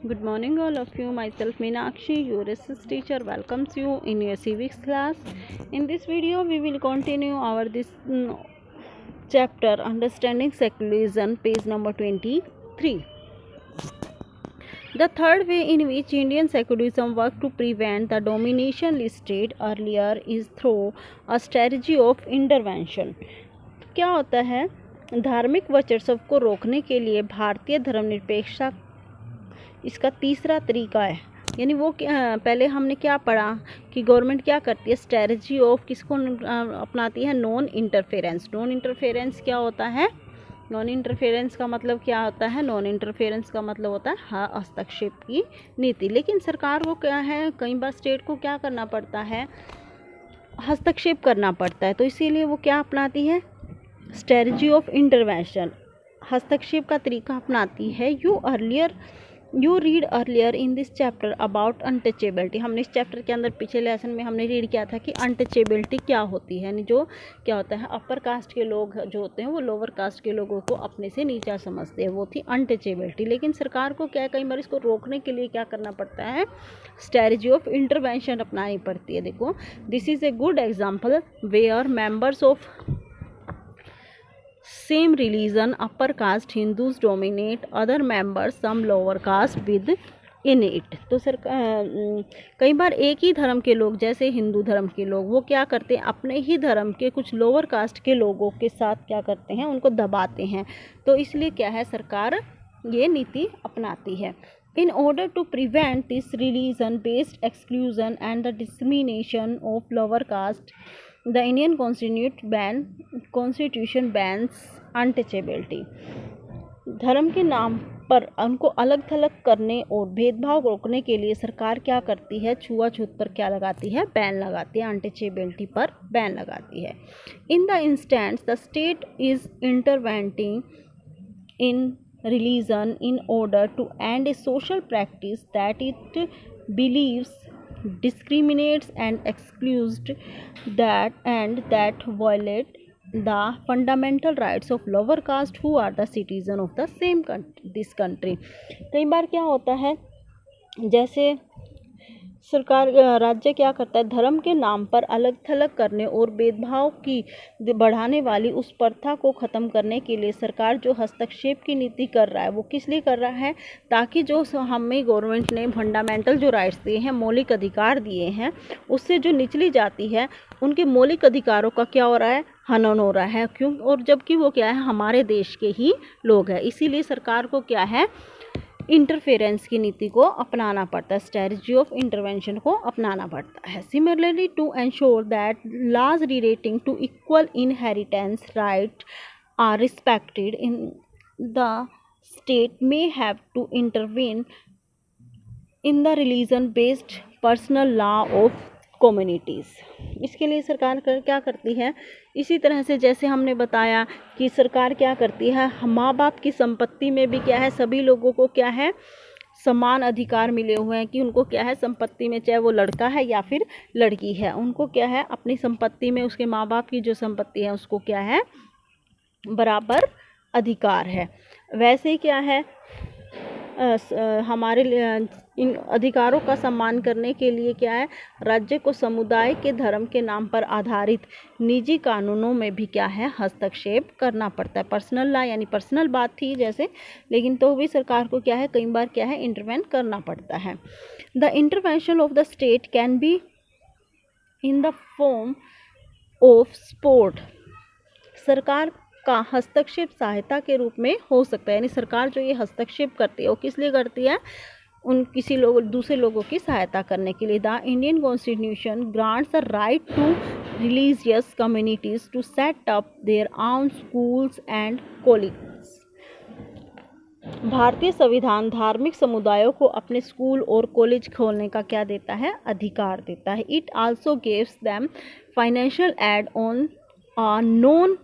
Good morning, all of you. Myself Meenakshi, your SS teacher, welcomes you in your civics class. In this video, we will continue our chapter Understanding Secularism, page number 23. The third way in which Indian secularism worked to prevent the domination listed earlier is through a strategy of intervention. क्या होता है? धार्मिक वर्चस्व को रोकने के लिए भारतीय धर्मनिरपेक्षता इसका तीसरा तरीका है। यानी वो पहले हमने क्या पढ़ा कि गवर्नमेंट क्या करती है, स्ट्रेटजी ऑफ किसको अपनाती है, नॉन इंटरफेरेंस। नॉन इंटरफेरेंस क्या होता है? नॉन इंटरफेरेंस का मतलब क्या होता है? नॉन इंटरफेरेंस का मतलब होता है हस्तक्षेप की नीति। लेकिन सरकार को क्या है, कई बार स्टेट को क्या करना पड़ता है, हस्तक्षेप करना पड़ता है। तो इसीलिए वो क्या अपनाती है, स्ट्रेटजी ऑफ इंटरवेंशन, हस्तक्षेप का तरीका अपनाती है। You read earlier in this chapter about untouchability. हमने इस चैप्टर के अंदर पिछले लेसन में हमने रीड किया था कि अनटचेबिलिटी क्या होती है, यानी जो क्या होता है, अपर कास्ट के लोग जो होते हैं वो लोअर कास्ट के लोगों को अपने से नीचा समझते हैं, वो थी अनटचेबिलिटी। लेकिन सरकार को क्या है, कई बार इसको रोकने के लिए क्या करना पड़ता है, स्ट्रेटजी ऑफ इंटरवेंशन अपनानी पड़ती है। देखो, this is a good example where members of same religion, upper caste Hindus dominate other members, some lower caste with in it। तो कई बार एक ही धर्म के लोग, जैसे हिंदू धर्म के लोग, वो क्या करते हैं, अपने ही धर्म के कुछ लोअर कास्ट के लोगों के साथ क्या करते हैं, उनको दबाते हैं। तो इसलिए क्या है, सरकार ये नीति अपनाती है। In order to prevent this religion-based exclusion and the discrimination of lower caste, the Indian Constitution bans untouchability। धर्म के नाम पर उनको अलग थलग करने और भेदभाव रोकने के लिए सरकार क्या करती है, छुआछूत पर क्या लगाती है, बैन लगाती है, अनटचेबिलिटी पर बैन लगाती है। In the instance the state is intervening in religion in order to end a social practice that it believes discriminates and excludes that violate the fundamental rights of lower caste who are the citizen of the same country, this country। कई बार क्या होता है, जैसे सरकार राज्य क्या करता है, धर्म के नाम पर अलग थलग करने और भेदभाव की बढ़ाने वाली उस प्रथा को ख़त्म करने के लिए सरकार जो हस्तक्षेप की नीति कर रहा है, वो किस लिए कर रहा है, ताकि जो हमें गवर्नमेंट ने फंडामेंटल जो राइट्स दिए हैं, मौलिक अधिकार दिए हैं, उससे जो निचली जाती है उनके मौलिक अधिकारों का क्या हो रहा है, हनन हो रहा है। क्यों? और जबकि वो क्या है, हमारे देश के ही लोग हैं। इसीलिए सरकार को क्या है, इंटरफेरेंस की नीति को अपनाना पड़ता है, स्ट्रेटजी ऑफ इंटरवेंशन को अपनाना पड़ता है। Similarly to ensure that laws relating to equal inheritance right are respected in the state may have to intervene in the religion based personal law of communities. इसके लिए सरकार क्या करती है, इसी तरह से जैसे हमने बताया कि सरकार क्या करती है, माँ बाप की संपत्ति में भी क्या है, सभी लोगों को क्या है, समान अधिकार मिले हुए हैं कि उनको क्या है, संपत्ति में, चाहे वो लड़का है या फिर लड़की है, उनको क्या है, अपनी संपत्ति में उसके माँ बाप की जो संपत्ति है उसको क्या है, बराबर अधिकार है। वैसे ही क्या है, हमारे इन अधिकारों का सम्मान करने के लिए क्या है, राज्य को समुदाय के धर्म के नाम पर आधारित निजी कानूनों में भी क्या है, हस्तक्षेप करना पड़ता है। पर्सनल लॉ यानी पर्सनल बात थी जैसे, लेकिन तो भी सरकार को क्या है, कई बार क्या है, इंटरवेंट करना पड़ता है। The intervention of the state can be in the form of support. सरकार का हस्तक्षेप सहायता के रूप में हो सकता है। यानी सरकार जो ये हस्तक्षेप करती है वो किस लिए करती है, उन किसी लोग दूसरे लोगों की सहायता करने के लिए। The Indian constitution grants the right to religious communities to set up their own schools and colleges. भारतीय संविधान धार्मिक समुदायों को अपने स्कूल और कॉलेज खोलने का क्या देता है, अधिकार देता है। It also gives them financial aid on non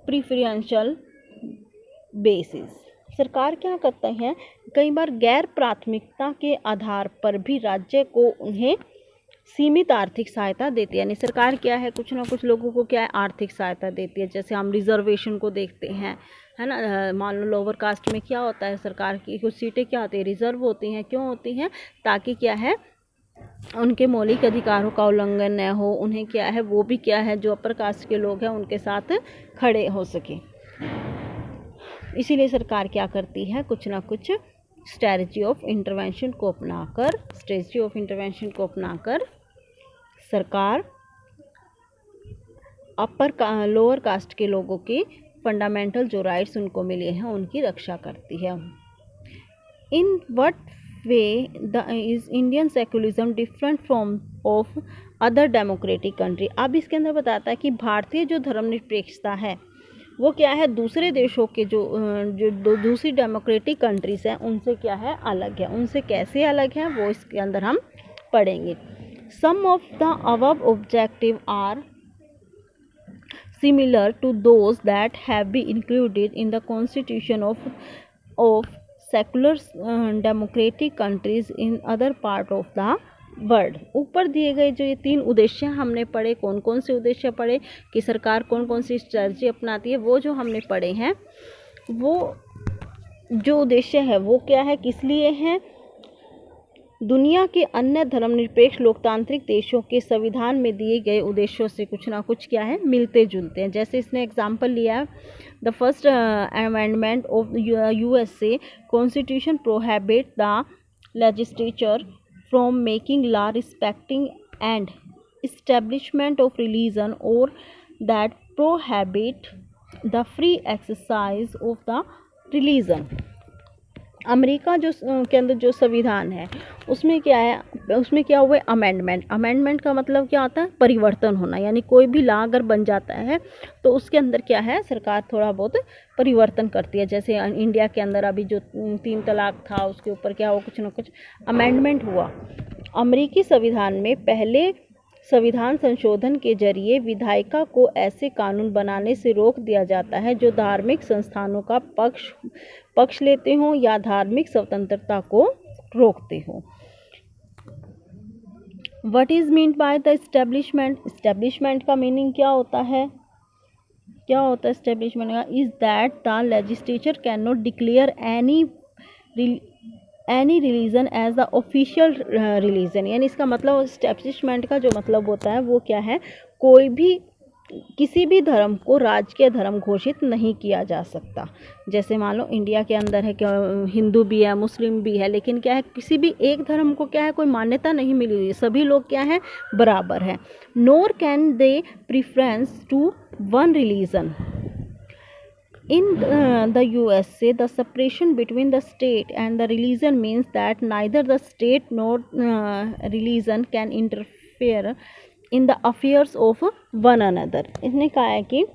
preferential basis. सरकार क्या करते हैं, कई बार गैर प्राथमिकता के आधार पर भी राज्य को उन्हें सीमित आर्थिक सहायता देती है। यानी सरकार क्या है, कुछ ना कुछ लोगों को क्या है, आर्थिक सहायता देती है। जैसे हम रिजर्वेशन को देखते हैं, है ना, मान लो लोअर कास्ट में क्या होता है, सरकार की कुछ सीटें क्या होती है, रिजर्व होती हैं। क्यों होती हैं? ताकि क्या है, उनके मौलिक अधिकारों का उल्लंघन न हो, उन्हें क्या है, वो भी क्या है, जो अपर कास्ट के लोग हैं उनके साथ खड़े हो सके। इसीलिए सरकार क्या करती है, कुछ ना कुछ स्ट्रेटजी ऑफ इंटरवेंशन को अपनाकर सरकार लोअर कास्ट के लोगों के फंडामेंटल जो राइट्स उनको मिले हैं उनकी रक्षा करती है। In what way is Indian secularism different from of other democratic country. अब इसके अंदर बताता है कि भारतीय जो धर्मनिरपेक्षता है वो क्या है, दूसरे देशों के जो दूसरी डेमोक्रेटिक कंट्रीज हैं उनसे क्या है, अलग है। उनसे कैसे अलग है वो इसके अंदर हम पढ़ेंगे। Some of the above objective are similar to those that have been included in the constitution of secular democratic countries in other part of the world. ऊपर दिए गए जो ये 3 उद्देश्य हमने पढ़े, कौन कौन से उद्देश्य पढ़े कि सरकार कौन कौन सी स्ट्रेटजी अपनाती है, वो जो हमने पढ़े हैं, वो जो उद्देश्य है वो क्या है, किस लिए हैं, दुनिया के अन्य धर्मनिरपेक्ष लोकतांत्रिक देशों के संविधान में दिए गए उद्देश्यों से कुछ ना कुछ क्या है, मिलते जुलते हैं। जैसे इसने एग्जाम्पल लिया है, the first amendment of USA constitution prohibit the legislature from making law respecting and establishment of religion और that prohibit the free exercise of the religion. America जो के अंदर जो संविधान है उसमें क्या है, उसमें क्या हुआ है, अमेंडमेंट का मतलब क्या होता है, परिवर्तन होना। यानी कोई भी लॉ अगर बन जाता है तो उसके अंदर क्या है, सरकार थोड़ा बहुत परिवर्तन करती है। जैसे इंडिया के अंदर अभी जो 3 तलाक था उसके ऊपर क्या हुआ, कुछ ना कुछ अमेंडमेंट हुआ। अमेरिकी संविधान में पहले संविधान संशोधन के जरिए विधायिका को ऐसे कानून बनाने से रोक दिया जाता है जो धार्मिक संस्थानों का पक्ष लेते हों या धार्मिक स्वतंत्रता को रोकते हों। What is meant by the establishment का मीनिंग क्या होता है, एस्टेब्लिशमेंट का, is that the legislature can not declare any religion as the official religion. यानी इसका मतलब एस्टेब्लिशमेंट का जो मतलब होता है वो क्या है, कोई भी किसी भी धर्म को राजकीय धर्म घोषित नहीं किया जा सकता। जैसे मान लो इंडिया के अंदर है कि हिंदू भी है, मुस्लिम भी है, लेकिन क्या है, किसी भी एक धर्म को क्या है, कोई मान्यता नहीं मिली हुई है, सभी लोग क्या है, बराबर है। Nor can they preference to one religion. In the USA, the separation between the state and the religion means that neither the state nor religion can interfere in the affairs of one another. इसने कहा है कि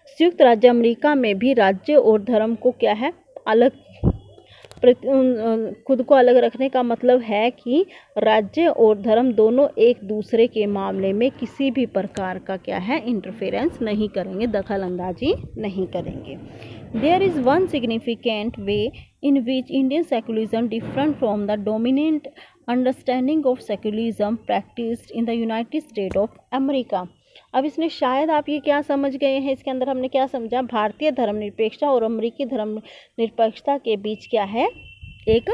संयुक्त राज्य America में भी राज्य और धर्म को क्या है, अलग खुद को अलग रखने का मतलब है कि राज्य और धर्म दोनों एक दूसरे के मामले में किसी भी प्रकार का क्या है, इंटरफेरेंस नहीं करेंगे, दखल अंदाजी नहीं करेंगे। There is one significant way in which Indian secularism different from the dominant understanding of secularism practised in the United State of America. अब इसमें शायद आप ये क्या समझ गए हैं, इसके अंदर हमने क्या समझा, भारतीय धर्मनिरपेक्षता और अमेरिकी धर्मनिरपेक्षता के बीच क्या है, एक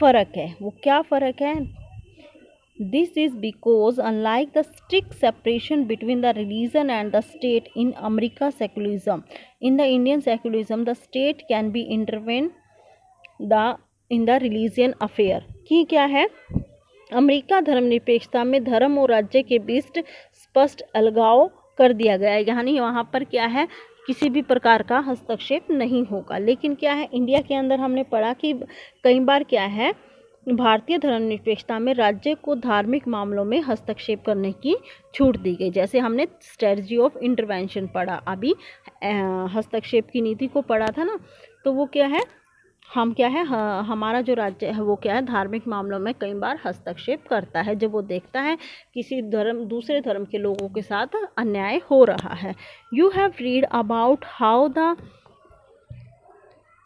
फ़र्क है। वो क्या फ़र्क है, this is because unlike the strict separation between the religion and the state in America secularism, in the Indian secularism the state can be intervene in the religion affair. कि क्या है, अमेरिका धर्मनिरपेक्षता में धर्म और राज्य के बीच स्पष्ट अलगाव कर दिया गया है। यानी वहाँ पर क्या है, किसी भी प्रकार का हस्तक्षेप नहीं होगा। लेकिन क्या है, इंडिया के अंदर हमने पढ़ा कि कई बार क्या है, भारतीय धर्मनिरपेक्षता में राज्य को धार्मिक मामलों में हस्तक्षेप करने की छूट दी गई। जैसे हमने स्ट्रेटजी ऑफ इंटरवेंशन पढ़ा, अभी हस्तक्षेप की नीति को पढ़ा था ना, तो वो क्या है, हम क्या है, हमारा जो राज्य है वो क्या है, धार्मिक मामलों में कई बार हस्तक्षेप करता है जब वो देखता है किसी दूसरे धर्म के लोगों के साथ अन्याय हो रहा है। You have read about how the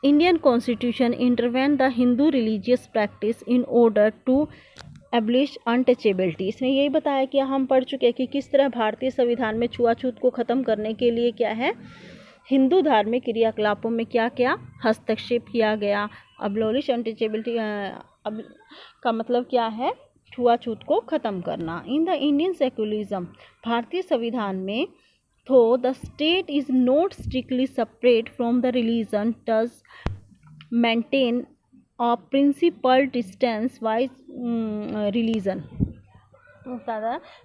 Indian constitution intervene the Hindu religious practice in order to abolish untouchability. इसमें यही बताया कि हम पढ़ चुके हैं कि किस तरह भारतीय संविधान में छुआछूत को ख़त्म करने के लिए क्या है, हिंदू धार्मिक क्रियाकलापों में क्या क्या हस्तक्षेप किया गया। अब्लिश अनटचेबिलिटी का मतलब क्या है, छुआछूत को ख़त्म करना। इन द इंडियन सेक्युलरिज्म, भारतीय संविधान में though the state is not strictly separate from the religion, does maintain a principal distance wise religion।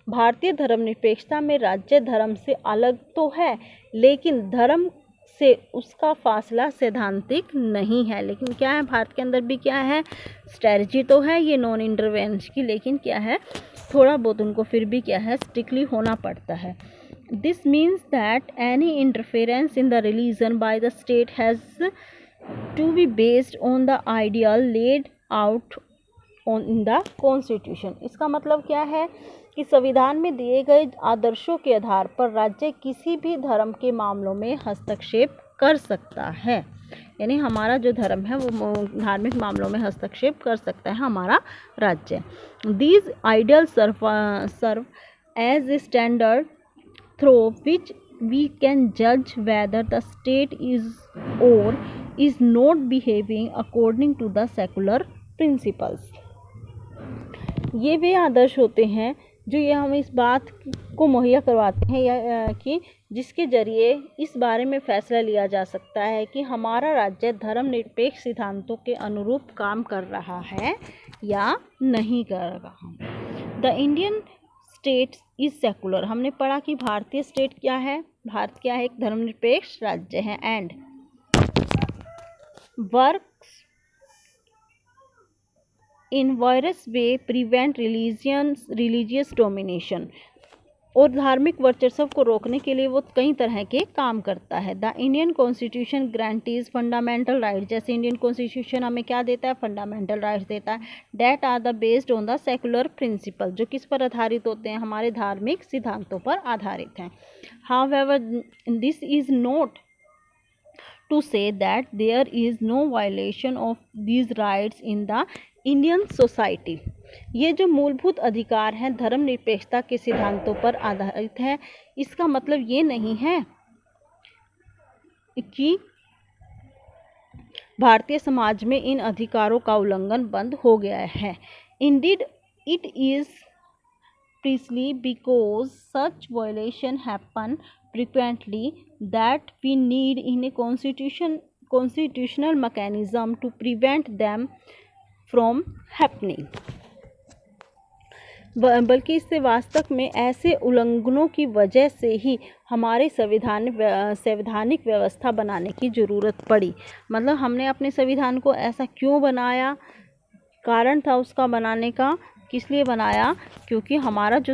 भारतीय धर्मनिरपेक्षता में राज्य धर्म से अलग तो है, लेकिन धर्म से उसका फासला सैद्धांतिक नहीं है। लेकिन क्या है, भारत के अंदर भी क्या है, स्ट्रेटजी तो है ये नॉन इंटरवेंशन की, लेकिन क्या है, थोड़ा बहुत उनको फिर भी क्या है, स्ट्रिक्टली होना पड़ता है। This means that any interference in the religion by the state has to be based on the ideal laid out in the constitution। इसका मतलब क्या है कि संविधान में दिए गए आदर्शों के आधार पर राज्य किसी भी धर्म के मामलों में हस्तक्षेप कर सकता है। यानी हमारा जो धर्म है वो धार्मिक मामलों में हस्तक्षेप कर सकता है हमारा राज्य। These ideals serve as a standard through which we can judge whether the state is or is not behaving according to the secular principles। ये वे आदर्श होते हैं जो ये हम इस बात को मुहैया करवाते हैं या कि जिसके जरिए इस बारे में फैसला लिया जा सकता है कि हमारा राज्य धर्मनिरपेक्ष सिद्धांतों के अनुरूप काम कर रहा है या नहीं कर रहा। The Indian state is secular, हमने पढ़ा कि भारतीय स्टेट क्या है, भारत क्या है, एक धर्मनिरपेक्ष राज्य है। And works in virus way prevent religious domination, और धार्मिक वर्चस्व को रोकने के लिए वो कई तरह के काम करता है। The Indian constitution guarantees fundamental right, जैसे इंडियन कॉन्स्टिट्यूशन हमें क्या देता है, फंडामेंटल राइट्स देता है। That are the based on the secular principle, जो किस पर आधारित होते हैं, हमारे धार्मिक सिद्धांतों पर आधारित हैं। However this is not to say that there is no violation of these rights in the Indian society। ये जो मूलभूत अधिकार हैं धर्मनिरपेक्षता के सिद्धांतों पर आधारित है, इसका मतलब ये नहीं है कि भारतीय समाज में इन अधिकारों का उल्लंघन बंद हो गया है। Indeed, it is precisely because such violation happen frequently that we need in a constitutional mechanism to prevent them from happening। बल्कि इससे वास्तव में ऐसे उल्लंघनों की वजह से ही हमारे संवैधानिक व्यवस्था बनाने की ज़रूरत पड़ी। मतलब हमने अपने संविधान को ऐसा क्यों बनाया, कारण था उसका बनाने का, किस लिए बनाया, क्योंकि हमारा जो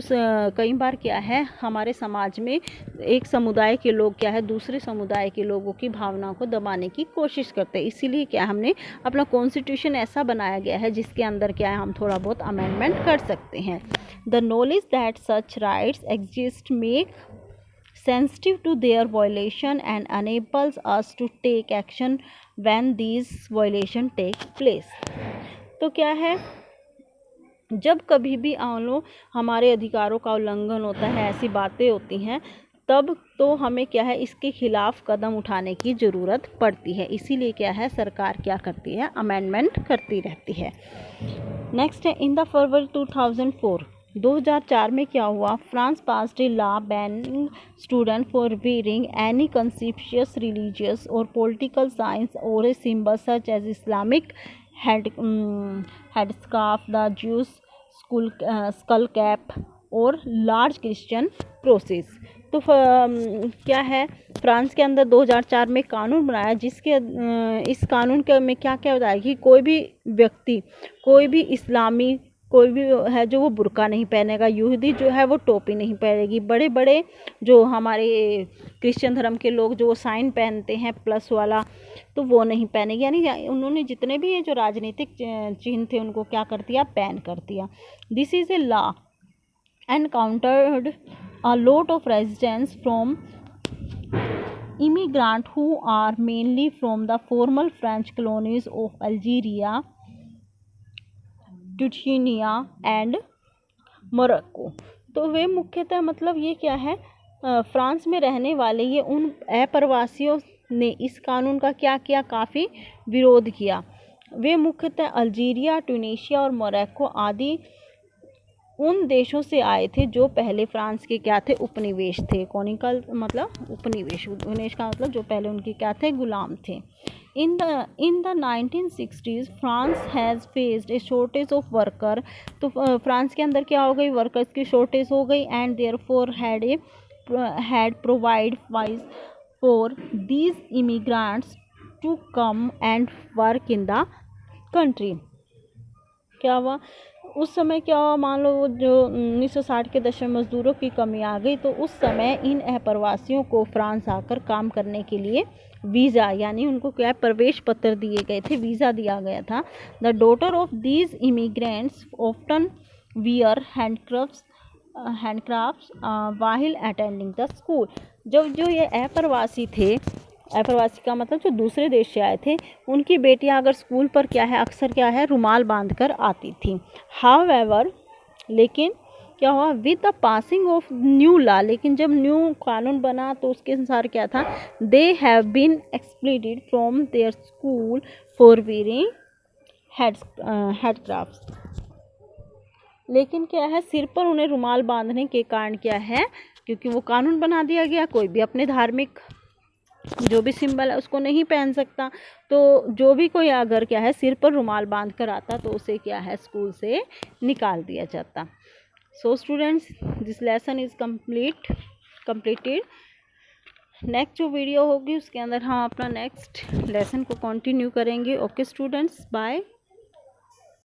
कई बार क्या है, हमारे समाज में एक समुदाय के लोग क्या है दूसरे समुदाय के लोगों की भावनाओं को दबाने की कोशिश करते हैं। इसीलिए क्या हमने अपना कॉन्स्टिट्यूशन ऐसा बनाया गया है जिसके अंदर क्या है हम थोड़ा बहुत अमेंडमेंट कर सकते हैं। The knowledge that such rights exist make sensitive to their violation and enables us to take action when these violation take place। तो क्या है, जब कभी भी हमारे अधिकारों का उल्लंघन होता है, ऐसी बातें होती हैं, तब तो हमें क्या है इसके खिलाफ कदम उठाने की ज़रूरत पड़ती है। इसीलिए क्या है सरकार क्या करती है, अमेंडमेंट करती रहती है। नेक्स्ट है, इन द फरवरी 2004 में क्या हुआ, France passed a law banning student for wearing any conspicuous religious और पॉलिटिकल साइंस और a symbol such as Islamic headscarf, the Jews skull cap और लार्ज क्रिश्चियन क्रॉसेस। तो क्या है, फ्रांस के अंदर 2004 में कानून बनाया जिसके इस कानून के में क्या क्या बताया कि कोई भी व्यक्ति, कोई भी इस्लामी कोई भी है जो वो बुर्का नहीं पहनेगा, यहूदी जो है वो टोपी नहीं पहनेगी, बड़े बड़े जो हमारे क्रिश्चियन धर्म के लोग जो वो साइन पहनते हैं प्लस वाला, तो वो नहीं पहनेगी। यानी उन्होंने जितने भी ये जो राजनीतिक चिन्ह थे उनको क्या कर दिया, बैन कर दिया। This is a law encountered a lot of residents from immigrants who are mainly from the former French colonies of Algeria Tunisia and Morocco. तो वे मुख्यतः मतलब ये क्या है, फ्रांस में रहने वाले ये उन अप्रवासियों ने इस कानून का क्या किया, काफ़ी विरोध किया। वे मुख्यतः अल्जीरिया, ट्यूनीशिया और मोरक्को आदि उन देशों से आए थे जो पहले फ्रांस के क्या थे, उपनिवेश थे। कॉनिकल मतलब उपनिवेश, उपनिवेश का मतलब जो पहले उनके क्या थे, गुलाम थे। In the 1960s France has faced A shortage of worker. तो फ्रांस के अंदर क्या हो गई, वर्कर्स की शॉर्टेज हो गई। And therefore had provide wise for these immigrants to come and work in the country। क्या हुआ उस समय, क्या हुआ, मान लो जो 1960 के दशक में मज़दूरों की कमी आ गई, तो उस समय इन अप्रवासियों को फ्रांस आकर काम करने के लिए वीज़ा, यानी उनको क्या प्रवेश पत्र दिए गए थे, वीज़ा दिया गया था। The daughter of these immigrants often wear handcrafts while attending the school. जब जो ये अप्रवासी थे, अप्रवासी का मतलब जो दूसरे देश से आए थे, उनकी बेटियां अगर स्कूल पर क्या है, अक्सर क्या है, रुमाल बांधकर आती थी। हाउएवर, लेकिन क्या हुआ, with the passing of new law, लेकिन जब न्यू कानून बना तो उसके अनुसार क्या था, they have been excluded from their school for wearing headscarfs. लेकिन क्या है, सिर पर उन्हें रुमाल बांधने के कारण क्या है, क्योंकि वो कानून बना दिया गया, कोई भी अपने धार्मिक जो भी सिंबल है उसको नहीं पहन सकता। तो जो भी कोई अगर क्या है सिर पर रुमाल बांध कर आता तो उसे क्या है, स्कूल से निकाल दिया जाता। So students, this lesson is completed. Next जो वीडियो होगी उसके अंदर हम अपना नेक्स्ट लेसन को कंटिन्यू करेंगे। Okay students, bye.